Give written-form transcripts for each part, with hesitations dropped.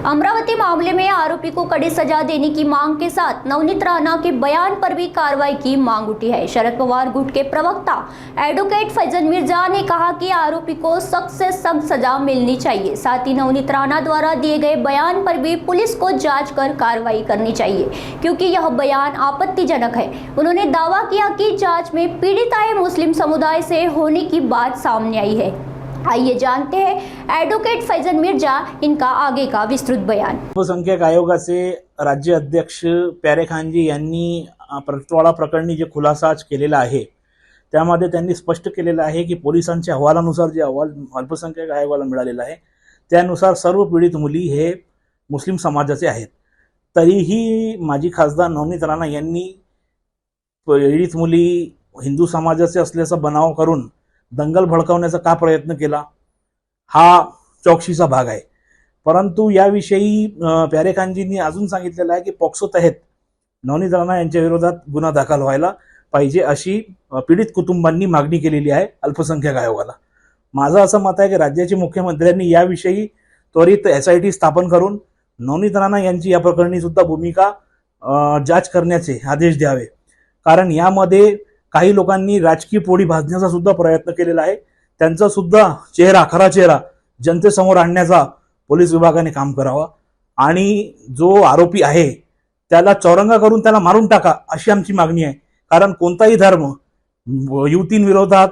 अमरावती मामले में आरोपी को कड़ी सजा देने की मांग के साथ नवनीत राणा के बयान पर भी कार्रवाई की मांग उठी है। शरद पवार गुट के प्रवक्ता एडवोकेट फैजल मिर्जा ने कहा कि आरोपी को सख्त से सख्त सजा मिलनी चाहिए। साथ ही नवनीत राणा द्वारा दिए गए बयान पर भी पुलिस को जांच कर कार्रवाई करनी चाहिए, क्योंकि यह बयान आपत्तिजनक है। उन्होंने दावा किया कि जांच में पीड़िताएं मुस्लिम समुदाय से होने की बात सामने आई है। आइए जानते हैं एडवोकेट फैजल मिर्जा इनका आगे का विस्तृत बयान। अल्पसंख्याक आयोगाचे राज्य अध्यक्ष प्यारे खानजी यांनी प्रतवाडा प्रकरणी जे खुलासा आज केलेला आहे त्यामध्ये त्यांनी स्पष्ट केलेलं आहे की पोलिसांच्या अहवालानुसार जे अहवाल अल्पसंख्याक आयोगाला मिळालेला आहे त्यानुसार सर्व पीडित मुली हे मुस्लिम समाजाचे आहेत। तरीही माजी खासदार नवनीत राणा यांनी पीडित मुली हिंदू समाजाचे असल्याचा बनाव करून दंगल भडकवण्याचा का प्रयत्न केला हा चौकशीचा भाग आहे। परंतु याविषयी प्यारे खानजींनी अजून सांगितलेलं आहे की पॉक्सो तहत नवनीत राणा यांच्या विरोधात गुन्हा दाखल व्हायला पाहिजे अशी पीडित कुटुंबांनी मागणी केलेली आहे अल्पसंख्याक आयोगाला। माझं असं मत आहे की राज्याचे मुख्यमंत्र्यांनी याविषयी त्वरित SIT स्थापन करून नवनीत राणा यांची या प्रकरणी सुद्धा भूमिका जांच करण्याचे आदेश द्यावे, कारण यामध्ये काही लोकांनी राजकीय पोळी भाजण्याचा सुद्धा प्रयत्न केलेला आहे। त्यांचा सुद्धा खरा चेहरा जनतेसमोर आणण्याचा पोलीस विभागाने काम करावा आणि जो आरोपी आहे त्याला चौरंगा करून त्याला मारून टाका अशी आमची मागणी आहे। कारण कोणताही धर्म युवतींविरोधात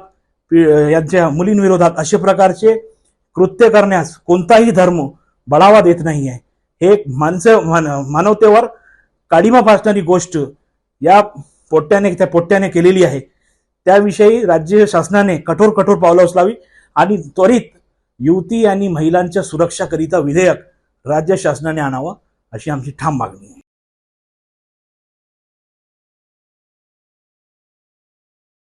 यांच्या मुलींविरोधात अशा प्रकारचे कृत्य करण्यास कोणताही धर्म बढावा देत नाही आहे। हे मानवतेवर काडीमा फासणारी गोष्ट या पोट्याने केलेली आहे। त्याविषयी राज्य शासनाने कठोर पावलं उचलावी आणि त्वरित युवती आणि महिलांच्या सुरक्षाकरिता विधेयक राज्य शासनाने आणावं अशी आमची ठाम मागणी आहे।